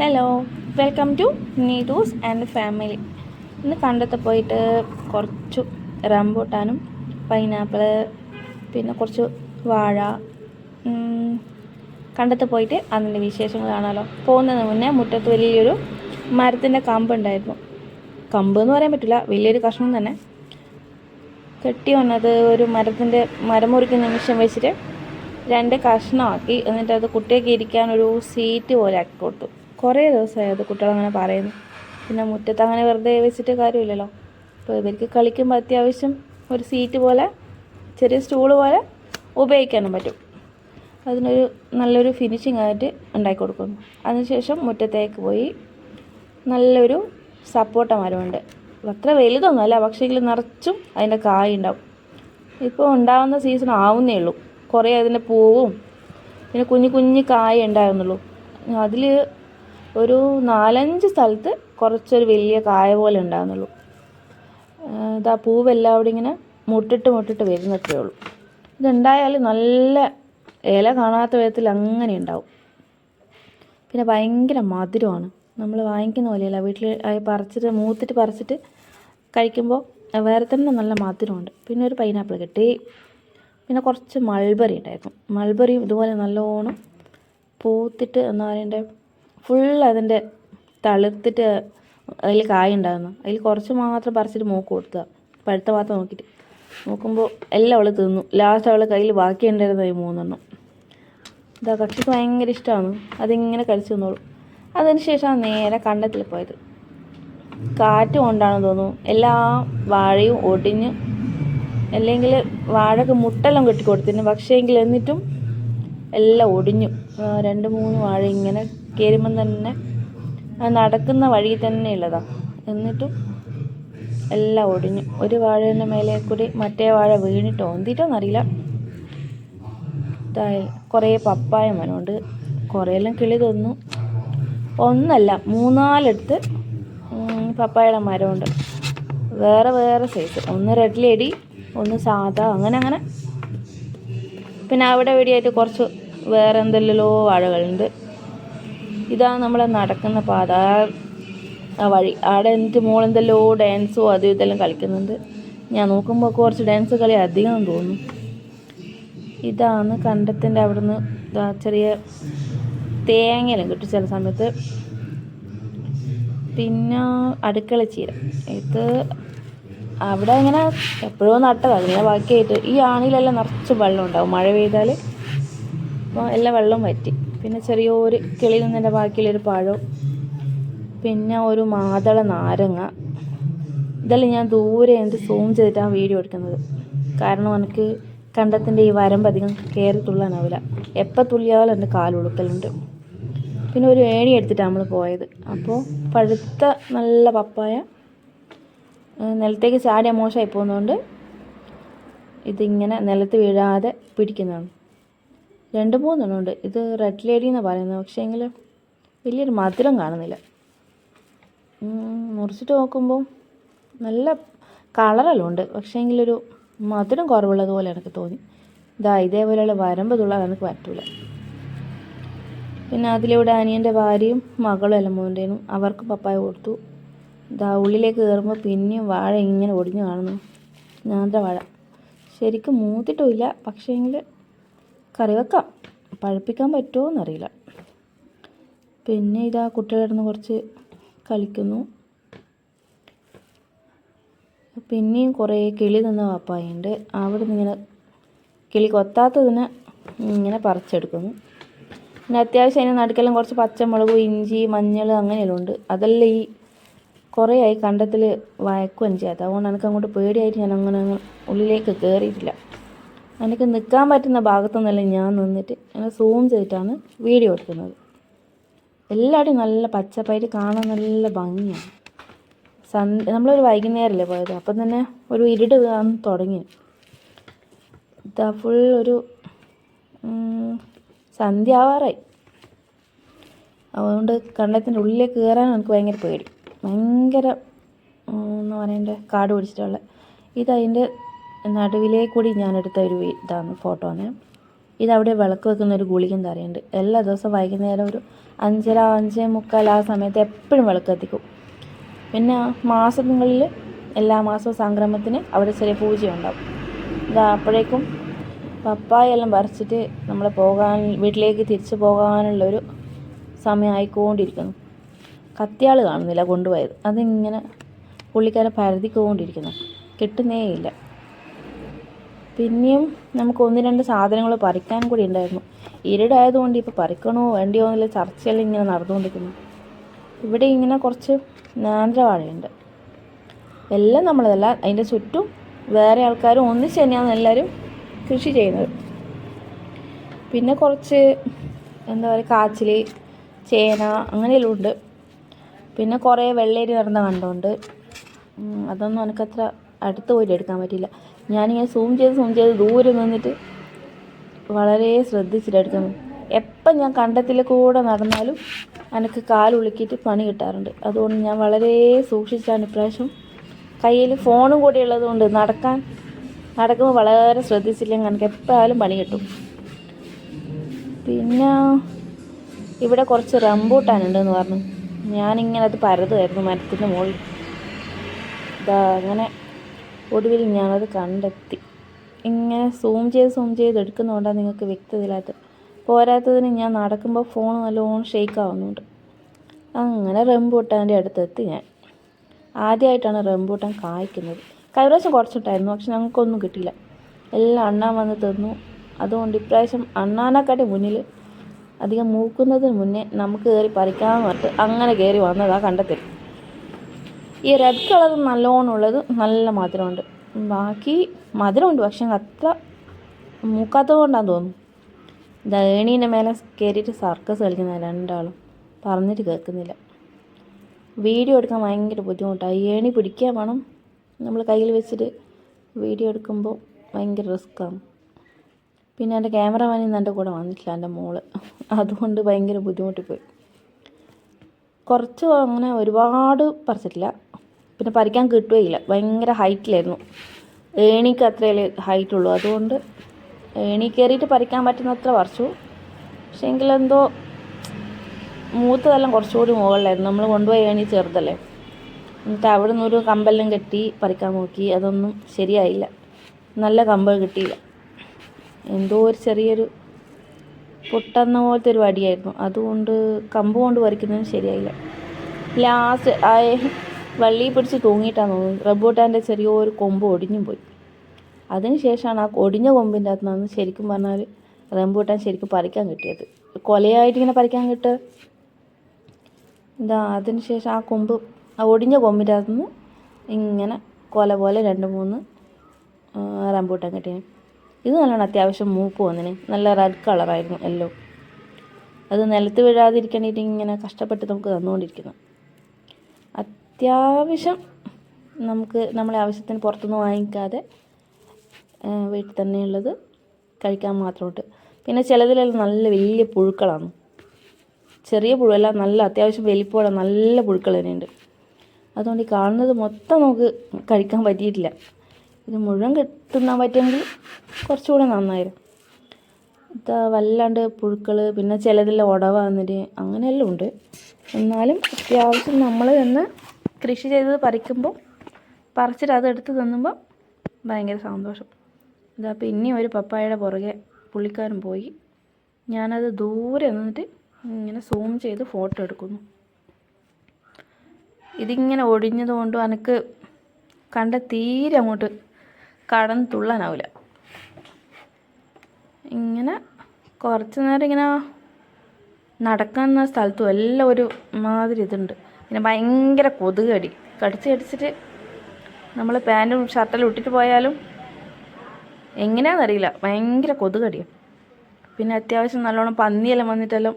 Hello, welcome to Neethu's and family. ഇന്ന് കണ്ടത്ത് പോയിട്ട് കുറച്ച് റംബൂട്ടാനും പൈനാപ്പിൾ പിന്നെ കുറച്ച് വാഴ കണ്ടത്ത് പോയിട്ട് അതിൻ്റെ വിശേഷങ്ങൾ കാണാമല്ലോ. പോകുന്നതിന് മുന്നേ മുറ്റത്ത് വലിയൊരു മരത്തിൻ്റെ കമ്പ് ഉണ്ടായിരുന്നു. കമ്പ് എന്ന് പറയാൻ പറ്റില്ല, വലിയൊരു കഷ്ണം തന്നെ കെട്ടി വന്നത്. ഒരു മരം മുറിക്കുന്ന നിമിഷം വെച്ചിട്ട് 2 കഷ്ണമാക്കി. എന്നിട്ട് അത് കുട്ടിയൊക്കെ ഇരിക്കാനൊരു സീറ്റ് പോലെ ആക്കി കൊടുത്തു. കുറേ ദിവസമായി അത് കുട്ടികളങ്ങനെ പറയുന്നു. പിന്നെ മുറ്റത്ത് അങ്ങനെ വെറുതെ വെച്ചിട്ട് കാര്യമില്ലല്ലോ. അപ്പോൾ ഇവർക്ക് കളിക്കുമ്പോൾ അത്യാവശ്യം ഒരു സീറ്റ് പോലെ, ചെറിയ സ്റ്റൂള് പോലെ ഉപയോഗിക്കാനും പറ്റും. അതിനൊരു നല്ലൊരു ഫിനിഷിംഗ് ആയിട്ട് ഉണ്ടാക്കി കൊടുക്കുന്നു. അതിനുശേഷം മുറ്റത്തേക്ക് പോയി നല്ലൊരു സപ്പോട്ട മരമുണ്ട്. അത്ര വലുതൊന്നുമല്ല, പക്ഷേ എങ്കിലും നിറച്ചും അതിൻ്റെ കായ ഉണ്ടാവും. ഇപ്പോൾ ഉണ്ടാകുന്ന സീസൺ ആവുന്നേ ഉള്ളൂ. കുറേ അതിൻ്റെ പൂവും പിന്നെ കുഞ്ഞു കായ ഉണ്ടാകുന്നുള്ളൂ. അതിൽ ഒരു 4-5 സ്ഥലത്ത് കുറച്ചൊരു വലിയ കായ പോലെ ഉണ്ടാകുന്നുള്ളൂ. ഇതാ പൂവെല്ലാം അവിടെ ഇങ്ങനെ മുട്ടിട്ട് വരുന്നത്രേ ഉള്ളൂ. ഇതുണ്ടായാൽ നല്ല ഇല കാണാത്ത വിധത്തിൽ അങ്ങനെ ഉണ്ടാവും. പിന്നെ ഭയങ്കര മധുരമാണ്. നമ്മൾ വാങ്ങിക്കുന്ന പോലെയല്ല, വീട്ടിൽ മൂത്തിട്ട് പറിച്ചിട്ട് കഴിക്കുമ്പോൾ വേറെ തന്നെ നല്ല മധുരമുണ്ട്. പിന്നെ ഒരു പൈനാപ്പിൾ കിട്ടി. പിന്നെ കുറച്ച് മൾബറി ഉണ്ടായിരുന്നു. മൾബറിയും ഇതുപോലെ നല്ലോണം പൂത്തിട്ട് എന്താ പറയണ്ടേ, ഫുൾ അതിൻ്റെ തളിർത്തിട്ട് അതിൽ കായ ഉണ്ടാകുന്നു. അതിൽ കുറച്ച് മാത്രം പറിച്ചിട്ട് മൂക്ക് കൊടുക്കുക, പഴുത്ത ഭാഗത്ത് നോക്കിയിട്ട്. നോക്കുമ്പോൾ എല്ലാം അവൾ തിന്നു. ലാസ്റ്റ് അവൾ കയ്യിൽ ബാക്കി ഉണ്ടായിരുന്നത് 3 ഇതാ കക്ഷിക്ക് ഭയങ്കര ഇഷ്ടമാണ്, അതിങ്ങനെ കഴിച്ചു തന്നോളൂ. അതിന് ശേഷം നേരെ കണ്ടത്തിൽ പോയത്. കാറ്റ് കൊണ്ടാണെന്ന് തോന്നുന്നു എല്ലാ വാഴയും ഒടിഞ്ഞ്, അല്ലെങ്കിൽ വാഴക്ക് മുട്ടെല്ലാം കെട്ടിക്കൊടുത്തിന്. പക്ഷേ എന്നിട്ടും എല്ലാം ഒടിഞ്ഞു. 2-3 വാഴ ഇങ്ങനെ കയറുമ്പം തന്നെ നടക്കുന്ന വഴി തന്നെ ഉള്ളതാണ്. എന്നിട്ടും എല്ലാം ഒടിഞ്ഞു. ഒരു വാഴേൻ്റെ മേലെ കൂടി മറ്റേ വാഴ വീണിട്ടോ എന്തിട്ടോന്നറിയില്ല. കുറേ പപ്പായ മരമുണ്ട്. കുറേയെല്ലാം കിളി തിന്നു. ഒന്നല്ല 3-4 പപ്പായയുടെ മരമുണ്ട്. വേറെ സൈസ്. ഒന്ന് റെഡ് ലേഡി, ഒന്ന് സാധാ, അങ്ങനെ. പിന്നെ അവിടെ ഇവിടെയായിട്ട് കുറച്ച് വേറെ എന്തെല്ലോ വാഴകളുണ്ട്. ഇതാണ് നമ്മളെ നടക്കുന്ന പാത, ആ വഴി. അവിടെ എന്നിട്ട് മോളെന്തെല്ലോ ഡാൻസോ അതും ഇതെല്ലാം കളിക്കുന്നുണ്ട്. ഞാൻ നോക്കുമ്പോൾ കുറച്ച് ഡാൻസ് കളി അധികം തോന്നുന്നു. ഇതാണ് കണ്ടത്തിൻ്റെ അവിടുന്ന് ചെറിയ തേങ്ങയെല്ലാം കിട്ടും ചില സമയത്ത്. പിന്നെ അടുക്കള ചീര, ഇത് അവിടെ ഇങ്ങനെ എപ്പോഴോ നട്ടതാണ്. ഇങ്ങനെ ബാക്കിയായിട്ട് ഈ ആണിലെല്ലാം നിറച്ച് വെള്ളം ഉണ്ടാവും മഴ പെയ്താൽ. അപ്പോൾ എല്ലാം വെള്ളം വറ്റി. പിന്നെ ചെറിയൊരു കിളി നിന്നതിൻ്റെ ബാക്കിയുള്ളൊരു പഴം, പിന്നെ ഒരു മാതള നാരങ്ങ. ഇതെല്ലാം ഞാൻ ദൂരെ എന്ത് സൂം ചെയ്തിട്ടാണ് വീഡിയോ എടുക്കുന്നത്. കാരണം എനിക്ക് കണ്ടത്തിൻ്റെ ഈ വരമ്പ് അധികം കയറി തുള്ളാനാവില്ല. എപ്പോൾ തുള്ളിയാലും എൻ്റെ കാലുളുക്കലുണ്ട്. പിന്നെ ഒരു ഏണി എടുത്തിട്ടാണ് നമ്മൾ പോയത്. അപ്പോൾ പഴുത്ത നല്ല പപ്പായ നിലത്തേക്ക് ചാടിയ മോശമായി പോകുന്നതുകൊണ്ട് ഇതിങ്ങനെ നിലത്ത് വീഴാതെ പിടിക്കുന്നതാണ്. 2-3 ഉണ്ട്. ഇത് റെഡ് ലേഡി എന്നാണ് പറയുന്നത്. പക്ഷേ എങ്കിൽ വലിയൊരു മധുരം കാണുന്നില്ല. മുറിച്ചിട്ട് നോക്കുമ്പോൾ നല്ല കളറെല്ലാം ഉണ്ട്, പക്ഷേ എങ്കിലൊരു മധുരം കുറവുള്ളതുപോലെ എനിക്ക് തോന്നി. ഇതേപോലെയുള്ള വരമ്പ് തുള്ളാൻ എനിക്ക് പറ്റില്ല. പിന്നെ അതിലൂടെ അനിയൻ്റെ ഭാര്യയും മകളും എല്ലാം പോകേണ്ടിയിരുന്നു. അവർക്ക് പപ്പായ കൊടുത്തു. ഉള്ളിലേക്ക് കയറുമ്പോൾ പിന്നെയും വാഴ ഇങ്ങനെ ഒടിഞ്ഞു കാണുന്നു. നേന്ത്ര വാഴ ശരിക്കും മൂത്തിട്ടുമില്ല, പക്ഷേ എങ്കിൽ കറി വെക്കാം. പഴുപ്പിക്കാൻ പറ്റുമോ എന്നറിയില്ല. പിന്നെ കുട്ടികളിരുന്ന് കുറച്ച് കളിക്കുന്നു. പിന്നെയും കുറേ കിളി നിന്ന പപ്പായുണ്ട്. അവിടെ നിന്ന് ഇങ്ങനെ കിളി കൊത്താത്തതിനെ ഇങ്ങനെ പറിച്ചെടുക്കുന്നു. പിന്നെ അത്യാവശ്യം അതിന് നടുക്കെല്ലാം കുറച്ച് പച്ചമുളക്, ഇഞ്ചി, മഞ്ഞൾ അങ്ങനെയെല്ലാം ഉണ്ട്. അതെല്ലാം ഈ കുറേ ആയി കണ്ടത്തിൽ വയക്കുകയും ചെയ്യാത്ത. അതുകൊണ്ട് എനിക്ക് അങ്ങോട്ട് പേടിയായിട്ട് ഞാൻ അങ്ങനെ ഉള്ളിലേക്ക് കയറിയിട്ടില്ല. എനിക്ക് നിൽക്കാൻ പറ്റുന്ന ഭാഗത്തൊന്നുമല്ല ഞാൻ നിന്നിട്ട് അങ്ങനെ സൂം ചെയ്തിട്ടാണ് വീഡിയോ എടുക്കുന്നത്. എല്ലാവരുടെയും നല്ല പച്ചപ്പായിട്ട് കാണാൻ നല്ല ഭംഗിയാണ്. നമ്മളൊരു വൈകുന്നേരമല്ലേ പോയത്, അപ്പം തന്നെ ഒരു ഇരുട് വന്ന് തുടങ്ങി. ഫുൾ ഒരു സന്ധ്യ ആവാറായി. അതുകൊണ്ട് കണ്ടത്തിൻ്റെ ഉള്ളിലേക്ക് കയറാൻ എനിക്ക് ഭയങ്കര പേടി. ഭയങ്കര എന്താ പറയണ്ടേ, കാട് പിടിച്ചിട്ടുള്ള. ഇതതിൻ്റെ നടുവിലേ കൂടി ഞാനെടുത്ത ഒരു ഫോട്ടോ ആണ്. ഇതവിടെ വിളക്ക് വെക്കുന്ന ഒരു ഗുളികൻ തറയുണ്ട്. എല്ലാ ദിവസവും വൈകുന്നേരം ഒരു 5:30 5:45 ആ സമയത്ത് എപ്പോഴും വിളക്ക് കത്തിക്കും. പിന്നെ മാസങ്ങളിൽ എല്ലാ മാസവും സംക്രമത്തിന് അവിടെ ചെറിയ പൂജയുണ്ടാവും. അപ്പോഴേക്കും പപ്പായെല്ലാം പറിച്ചിട്ട് നമ്മൾ വീട്ടിലേക്ക് തിരിച്ചു പോകാനുള്ളൊരു സമയമായിക്കൊണ്ടിരിക്കുന്നു. കത്തിയാൾ കാണുന്നില്ല കൊണ്ടുപോയത്. അതിങ്ങനെ പുള്ളിക്കാരെ പരതിക്കൊണ്ടിരിക്കുന്നു, കിട്ടുന്നേ ഇല്ല. പിന്നെയും നമുക്ക് 1-2 സാധനങ്ങൾ പറിക്കാൻ കൂടി ഉണ്ടായിരുന്നു. ഇരുടായതുകൊണ്ട് ഇപ്പോൾ പറിക്കണോ വേണ്ടിയോ എന്നുള്ള ചർച്ചയെല്ലാം ഇങ്ങനെ നടന്നുകൊണ്ടിരിക്കുന്നു. ഇവിടെ ഇങ്ങനെ കുറച്ച് നേന്ത്രവാഴയുണ്ട്. എല്ലാം നമ്മളതല്ല, അതിൻ്റെ ചുറ്റും വേറെ ആൾക്കാരും ഒന്നിച്ച് തന്നെയാണ് എല്ലാവരും കൃഷി ചെയ്യുന്നത്. പിന്നെ കുറച്ച് എന്താ പറയുക, കാച്ചിൽ, ചേന അങ്ങനെയെല്ലാം ഉണ്ട്. പിന്നെ കുറേ വെള്ളേരി നടന്ന കണ്ടുണ്ട്. അതൊന്നും എനിക്കത്ര അടുത്ത് പോയിട്ട് എടുക്കാൻ പറ്റില്ല. ഞാനിങ്ങനെ സൂം ചെയ്ത് ദൂരെ നിന്നിട്ട് വളരെ ശ്രദ്ധിച്ചിട്ട് എടുക്കുന്നു. എപ്പം ഞാൻ കണ്ടത്തിൽ കൂടെ നടന്നാലും എനിക്ക് കാലുളുക്കിയിട്ട് പണി കിട്ടാറുണ്ട്. അതുകൊണ്ട് ഞാൻ വളരെ സൂക്ഷിച്ചാണ് ഇപ്രാവശ്യം. കയ്യിൽ ഫോണും കൂടി ഉള്ളതുകൊണ്ട് നടക്കുമ്പോൾ വളരെ ശ്രദ്ധിച്ചില്ലെങ്കിൽ എനിക്ക് എപ്പോഴും പണി കിട്ടും. പിന്നെ ഇവിടെ കുറച്ച് റംബൂട്ടാനുണ്ടെന്ന് പറഞ്ഞു. ഞാനിങ്ങനെ അത് പരതുമായിരുന്നു മരത്തിൻ്റെ മുകളിൽ. അങ്ങനെ ഒടുവിൽ ഞാനത് കണ്ടെത്തി. ഇങ്ങനെ സൂം ചെയ്ത് എടുക്കുന്നതുകൊണ്ടാണ് നിങ്ങൾക്ക് വ്യക്തതയില്ലാത്തത്. പോരാത്തതിന് ഞാൻ നടക്കുമ്പോൾ ഫോൺ നല്ലോണം ഷെയ്ക്ക് ആവുന്നുണ്ട്. അങ്ങനെ റംബൂട്ടാൻ്റെ അടുത്തെത്തി ഞാൻ. ആദ്യമായിട്ടാണ് റംബൂട്ടാൻ കായ്ക്കുന്നത്. കഴിഞ്ഞ പ്രാവശ്യം കുറച്ചിട്ടായിരുന്നു, പക്ഷെ ഞങ്ങൾക്കൊന്നും കിട്ടിയില്ല. എല്ലാം അണ്ണാൻ വന്ന് തന്നു. അതുകൊണ്ട് ഇപ്രാവശ്യം അണ്ണാനെക്കാട്ടി മുന്നിൽ അധികം മൂക്കുന്നതിന് മുന്നേ നമുക്ക് കയറി പറിക്കാമെന്ന് പറഞ്ഞിട്ട് അങ്ങനെ കയറി വന്നതാണ് കണ്ടെത്തൽ. ഈ റെഡ് കളർ നല്ലോണം ഉള്ളത് നല്ല മധുരമുണ്ട്. ബാക്കി മധുരമുണ്ട്, പക്ഷെ അത്ര മൂക്കാത്തത് കൊണ്ടാണെന്ന് തോന്നുന്നു. ഏണീൻ്റെ മേലെ കയറിയിട്ട് സർക്കസ് കളിക്കുന്ന രണ്ടാളും പറഞ്ഞിട്ട് കേൾക്കുന്നില്ല. വീഡിയോ എടുക്കാൻ ഭയങ്കര ബുദ്ധിമുട്ടാണ്. ഏണി പിടിക്കാൻ വേണം, നമ്മൾ കയ്യിൽ വെച്ചിട്ട് വീഡിയോ എടുക്കുമ്പോൾ ഭയങ്കര റിസ്ക്കാണ്. പിന്നെ എൻ്റെ ക്യാമറമാൻ ഇന്ന് എൻ്റെ കൂടെ വന്നിട്ടില്ല, എൻ്റെ മോള്. അതുകൊണ്ട് ഭയങ്കര ബുദ്ധിമുട്ടിപ്പോയി. കുറച്ച് അങ്ങനെ ഒരുപാട് പറിച്ചിട്ടില്ല. പിന്നെ പറിക്കാൻ കിട്ടുകയില്ല, ഭയങ്കര ഹൈറ്റിലായിരുന്നു. ഏണിക്ക് അത്രയല്ലേ ഹൈറ്റുള്ളൂ. അതുകൊണ്ട് ഏണി കയറിയിട്ട് പറിക്കാൻ പറ്റുന്നത്ര പറിച്ചു. പക്ഷേ എങ്കിലെന്തോ മൂത്തതെല്ലാം കുറച്ചുകൂടി മുകളിലായിരുന്നു. നമ്മൾ കൊണ്ടുപോയി ഏണി ചെറുതല്ലേ. എന്നിട്ട് അവിടെ നിന്നൊരു കമ്പെല്ലാം കെട്ടി പറിക്കാൻ നോക്കി. അതൊന്നും ശരിയായില്ല, നല്ല കമ്പ് കിട്ടിയില്ല. എന്തോ ഒരു ചെറിയൊരു പൊട്ടുന്ന പോലത്തെ ഒരു വടിയായിരുന്നു. അതുകൊണ്ട് കമ്പ് കൊണ്ട് പറിക്കുന്നതും ശരിയായില്ല. ലാസ്റ്റ് വള്ളി പിടിച്ച് തൂങ്ങിയിട്ടാണ് തോന്നുന്നത് റംബൂട്ടാൻ്റെ ചെറിയൊരു കൊമ്പ് ഒടിഞ്ഞും പോയി. അതിന് ശേഷമാണ് ആ ഒടിഞ്ഞ കൊമ്പിൻ്റെ അകത്ത് നിന്ന് ശരിക്കും പറഞ്ഞാൽ റംബൂട്ടാൻ ശരിക്കും പറിക്കാൻ കിട്ടിയത്. കൊലയായിട്ടിങ്ങനെ പറിക്കാൻ കിട്ടുക. അതിന് ശേഷം ആ ഒടിഞ്ഞ കൊമ്പിൻ്റെ അകത്ത് നിന്ന് ഇങ്ങനെ കൊല പോലെ 2-3 റംബൂട്ടാൻ കിട്ടിയത്. ഇത് നല്ലോണം അത്യാവശ്യം മൂപ്പ് വന്നിന്. നല്ല റെഡ് കളറായിരുന്നു എല്ലാം. അത് നിലത്ത് വീഴാതിരിക്കണ്ടിട്ട് ഇങ്ങനെ കഷ്ടപ്പെട്ട് നമുക്ക് തന്നുകൊണ്ടിരിക്കുന്നു. അത്യാവശ്യം നമുക്ക് നമ്മളെ ആവശ്യത്തിന് പുറത്തുനിന്ന് വാങ്ങിക്കാതെ വീട്ടിൽ തന്നെയുള്ളത് കഴിക്കാൻ മാത്രമുണ്ട്. പിന്നെ ചിലതിലെല്ലാം നല്ല വലിയ പുഴുക്കളാണ്. ചെറിയ പുഴുവല്ല, നല്ല അത്യാവശ്യം വലിപ്പമുള്ള നല്ല പുഴുക്കൾ തന്നെയുണ്ട്. അതുകൊണ്ട് ഈ കാണുന്നത് മൊത്തം നമുക്ക് കഴിക്കാൻ പറ്റിയിട്ടില്ല. ഇത് മുഴുവൻ തിന്നാൻ പറ്റുമെങ്കിൽ കുറച്ചുകൂടെ നന്നായിരുന്നു. വല്ലാണ്ട് പുഴുക്കൾ, പിന്നെ ചിലതെല്ലാം ഉടവ വന്നിട്ട് അങ്ങനെയെല്ലാം ഉണ്ട്. എന്നാലും അത്യാവശ്യം നമ്മൾ തന്നെ കൃഷി ചെയ്തത് പറിച്ചിട്ട് അതെടുത്ത് തിന്നുമ്പോൾ ഭയങ്കര സന്തോഷം. പിന്നെ ഒരു പപ്പായയുടെ പുറകെ പുള്ളിക്കാരൻ പോയി. ഞാനത് ദൂരെ നിന്നിട്ട് ഇങ്ങനെ സൂം ചെയ്ത് ഫോട്ടോ എടുക്കുന്നു. ഇതിങ്ങനെ ഒടിഞ്ഞത് കൊണ്ടും എനിക്ക് തീരെ അങ്ങോട്ട് കടന്ന് തുള്ളാനാവില്ല. ഇങ്ങനെ കുറച്ച് നേരം ഇങ്ങനെ നടക്കുന്ന സ്ഥലത്തും എല്ലാം ഒരു മാതിരി ഇതുണ്ട്. പിന്നെ ഭയങ്കര കൊതുക് കടിച്ചിട്ട് നമ്മൾ പാൻറ്റും ഷർട്ടെല്ലാം ഇട്ടിട്ട് പോയാലും എങ്ങനെയാണെന്നറിയില്ല, ഭയങ്കര കൊതുക് കടിയാണ്. പിന്നെ അത്യാവശ്യം നല്ലോണം പന്നിയെല്ലാം വന്നിട്ടെല്ലാം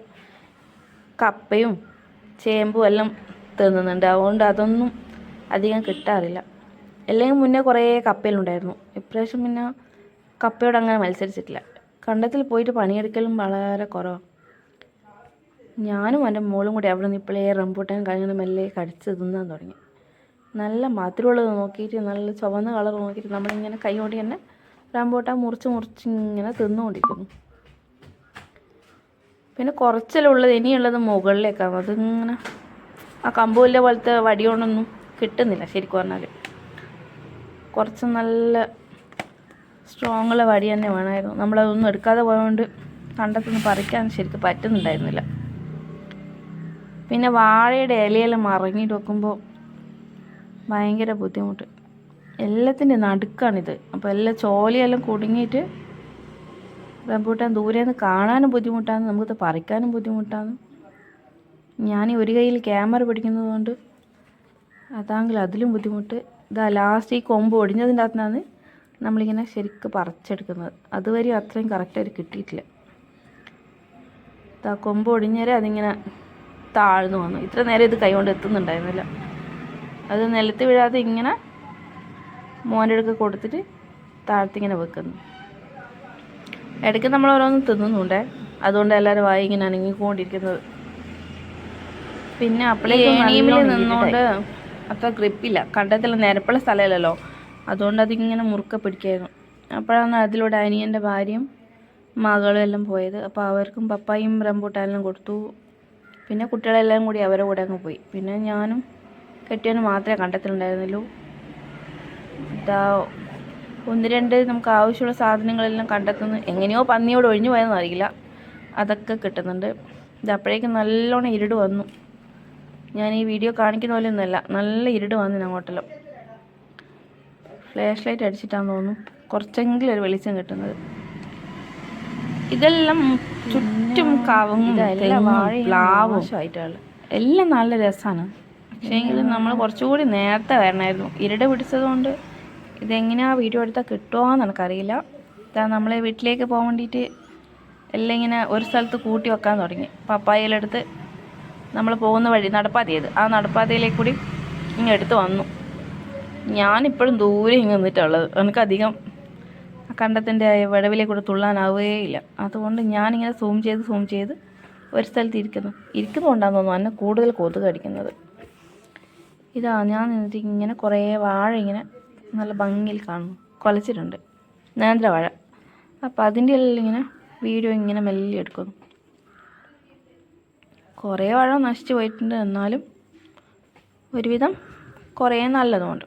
കപ്പയും ചേമ്പും എല്ലാം തിന്നുന്നുണ്ട്. അതുകൊണ്ട് അതൊന്നും അധികം കിട്ടാറില്ല. അല്ലെങ്കിൽ മുന്നേ കുറേ കപ്പയിലുണ്ടായിരുന്നു. ഇപ്രാവശ്യം പിന്നെ കപ്പയോട് അങ്ങനെ മത്സരിച്ചിട്ടില്ല. കണ്ടത്തിൽ പോയിട്ട് പണിയെടുക്കലും വളരെ കുറവാണ്. ഞാനും എൻ്റെ മോളും കൂടി അവിടെ നിന്ന് ഇപ്പോഴേ റംബൂട്ടാൻ കഴിഞ്ഞ മെല്ലെ കടിച്ച് തിന്നാൻ തുടങ്ങി. നല്ല മധുരമുള്ളത് നോക്കിയിട്ട്, നല്ല ചുവന്ന കളർ നോക്കിയിട്ട് നമ്മളിങ്ങനെ കൈ കൊണ്ട് തന്നെ റംബൂട്ടാൻ മുറിച്ച് ഇങ്ങനെ തിന്നുകൊണ്ടിരിക്കുന്നു. പിന്നെ കുറച്ചെല്ലാം ഉള്ളത് ഇനിയുള്ളത് മുകളിലേക്കാണ്. അതിങ്ങനെ ആ കമ്പുവിൻ്റെ പോലത്തെ വടി കൊണ്ടൊന്നും കിട്ടുന്നില്ല ശരിക്കും പറഞ്ഞാൽ. കുറച്ച് നല്ല സ്ട്രോങ്ങുള്ള വടി തന്നെ വേണമായിരുന്നു. നമ്മളതൊന്നും എടുക്കാതെ പോയതുകൊണ്ട് കണ്ടത്തൊന്നും പറിക്കാൻ ശരിക്കും പറ്റുന്നുണ്ടായിരുന്നില്ല. പിന്നെ വാഴയുടെ ഇലയെല്ലാം മറങ്ങിയിട്ട് വെക്കുമ്പോൾ ഭയങ്കര ബുദ്ധിമുട്ട്. എല്ലാത്തിൻ്റെ നടുക്കാണിത്. അപ്പോൾ എല്ലാ ചോലയെല്ലാം കുടുങ്ങിയിട്ട് റംബൂട്ടാൻ ദൂരെ കാണാനും ബുദ്ധിമുട്ടാണ്, നമുക്കത് പറിക്കാനും ബുദ്ധിമുട്ടാണ്. ഞാൻ ഒരു കയ്യിൽ ക്യാമറ പിടിക്കുന്നത് കൊണ്ട് അതാണെങ്കിൽ അതിലും ബുദ്ധിമുട്ട്. ഇതാ ലാസ്റ്റ് ഈ കൊമ്പ് ഒടിഞ്ഞതിൻ്റെ അകത്തുനിന്നാണ് നമ്മളിങ്ങനെ ശരിക്കും പറിച്ചെടുക്കുന്നത്. അതുവരെയും അത്രയും കറക്റ്റായിട്ട് കിട്ടിയിട്ടില്ല. ഇതാ കൊമ്പ് ഒടിഞ്ഞേരെ അതിങ്ങനെ താഴ്ന്നു വന്നു. ഇത്ര നേരം ഇത് കൈ കൊണ്ട് എത്തുന്നുണ്ടായിരുന്നില്ല. അത് നിലത്ത് വീഴാതെ ഇങ്ങനെ മോൻ്റെ അടുക്ക് കൊടുത്തിട്ട് താഴത്തിങ്ങനെ വെക്കുന്നു. ഇടയ്ക്ക് നമ്മൾ ഓരോന്നും തിന്നുന്നുണ്ടേ, അതുകൊണ്ട് എല്ലാവരും വായി ഇങ്ങനെ അനങ്ങിക്കൊണ്ടിരിക്കുന്നത്. പിന്നെ അപ്പളേക്ക് ഏണിയിൽ നിന്നുകൊണ്ട് അത്ര ഗ്രിപ്പില്ല, കണ്ടത്തിൽ നിരപ്പുള്ള സ്ഥലമല്ലല്ലോ, അതുകൊണ്ട് അതിങ്ങനെ മുറുക്ക പിടിക്കായിരുന്നു. അപ്പോഴാണ് അതിലൂടെ അനിയൻ്റെ ഭാര്യയും മകളും എല്ലാം പോയത്. അപ്പോൾ അവർക്കും പപ്പായും റംബൂട്ടാനെല്ലാം കൊടുത്തു. പിന്നെ കുട്ടികളെല്ലാം കൂടി അവരുടെ കൂടെ അങ്ങ് പോയി. പിന്നെ ഞാനും കെട്ടിയവനും മാത്രമേ കണ്ടത്തിലുണ്ടായിരുന്നുള്ളൂ. ഇതാ 1-2 നമുക്ക് ആവശ്യമുള്ള സാധനങ്ങളെല്ലാം കണ്ടെത്തുന്നു. എങ്ങനെയോ പന്നിയോട് ഒഴിഞ്ഞു പോയെന്ന് അറിയില്ല, അതൊക്കെ കിട്ടുന്നുണ്ട്. ഇത് അപ്പോഴേക്കും നല്ലോണം ഇരുട് വന്നു. ഞാൻ ഈ വീഡിയോ കാണിക്കുന്ന പോലെ ഒന്നുമല്ല, നല്ല ഇരുട് വന്നു അങ്ങോട്ടെല്ലാം. ഫ്ലാഷ് ലൈറ്റ് അടിച്ചിട്ടാന്ന് തോന്നുന്നു കുറച്ചെങ്കിലും ഒരു വെളിച്ചം കിട്ടുന്നത്. ഇതെല്ലാം ചുറ്റും കവുങ്ങും പ്ലാവും ആയിട്ടാണ്. എല്ലാം നല്ല രസമാണ്. പക്ഷേങ്കിലും നമ്മൾ കുറച്ചുകൂടി നേരത്തെ വരണമായിരുന്നു. ഇരുട് പിടിച്ചതുകൊണ്ട് ഇതെങ്ങനെയാണ് വീഡിയോ എടുത്താൽ കിട്ടുമോയെന്ന് എനിക്കറിയില്ല. ഇതാ നമ്മളെ വീട്ടിലേക്ക് പോകാൻ വേണ്ടിയിട്ട് എല്ലാം ഇങ്ങനെ ഒരു സ്ഥലത്ത് കൂട്ടി വെക്കാൻ തുടങ്ങി. പപ്പായയിലെടുത്ത് നമ്മൾ പോകുന്ന വഴി നടപ്പാതയത്, ആ നടപ്പാതയിലേക്ക് കൂടി ഇങ്ങനെ എടുത്ത് വന്നു. ഞാനിപ്പോഴും ദൂരെ ഇങ്ങനെ നിന്നിട്ടുള്ളത്. എനിക്കധികം കണ്ടത്തിൻ്റെ വിടവിലേക്ക് കൂടെ തുള്ളാനാവുകയില്ല. അതുകൊണ്ട് ഞാനിങ്ങനെ സൂം ചെയ്ത് ഒരു സ്ഥലത്ത് ഇരിക്കുന്നതുകൊണ്ടാന്ന് തോന്നുന്നു എന്നെ കൂടുതൽ കൊതുക് കടിക്കുന്നത്. ഇതാ ഞാൻ നിന്നിട്ട് ഇങ്ങനെ കുറേ വാഴ ഇങ്ങനെ നല്ല ഭംഗിയിൽ കാണുന്നു, കുലച്ചിട്ടുണ്ട്, നേന്ത്രവാഴ. അപ്പോൾ അതിൻ്റെ എല്ലാം ഇങ്ങനെ വീഡിയോ ഇങ്ങനെ മെല്ലെ എടുക്കുന്നു. കുറേ വാഴ നശിച്ചു പോയിട്ടുണ്ട്, എന്നാലും ഒരുവിധം കുറേ നല്ലതുമുണ്ട്.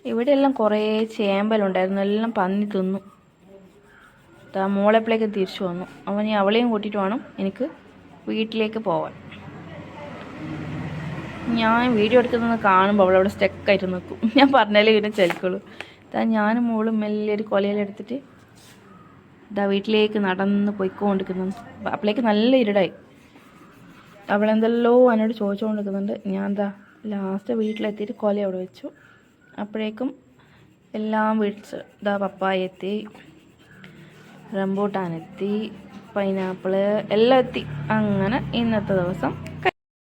ഇവിടെയെല്ലാം കുറേ ചേമ്പലുണ്ടായിരുന്നു, എല്ലാം പന്നി തിന്നു. മോളെപ്പോഴേക്ക് തിരിച്ചു വന്നു. അവളെയും കൂട്ടിയിട്ട് വേണം എനിക്ക് വീട്ടിലേക്ക് പോവാൻ. ഞാൻ വീഡിയോ എടുക്കുന്നത് കാണുമ്പോൾ അവളവിടെ സ്റ്റക്കായിട്ട് നിൽക്കും. ഞാൻ പറഞ്ഞാലേ പിന്നെ ചെലിക്കുള്ളൂ. ഞാനും മോളും മെല്ലെ ഒരു കൊലയിലെടുത്തിട്ട് വീട്ടിലേക്ക് നടന്ന് പോയിക്കൊണ്ടിരിക്കുന്നു. അപ്പോഴേക്ക് നല്ല ഇരുടായി. അവളെന്തെല്ലോ എന്നോട് ചോദിച്ചുകൊണ്ടിരിക്കുന്നുണ്ട്. ഞാൻ ലാസ്റ്റ് വീട്ടിലെത്തിയിട്ട് കൊല അവിടെ വെച്ചു. അപ്പോഴേക്കും എല്ലാം വീട്ടിൽ പപ്പായ എത്തി, റംബൂട്ടാൻ എത്തി, പൈനാപ്പിള് എല്ലാം എത്തി. അങ്ങനെ ഇന്നത്തെ ദിവസം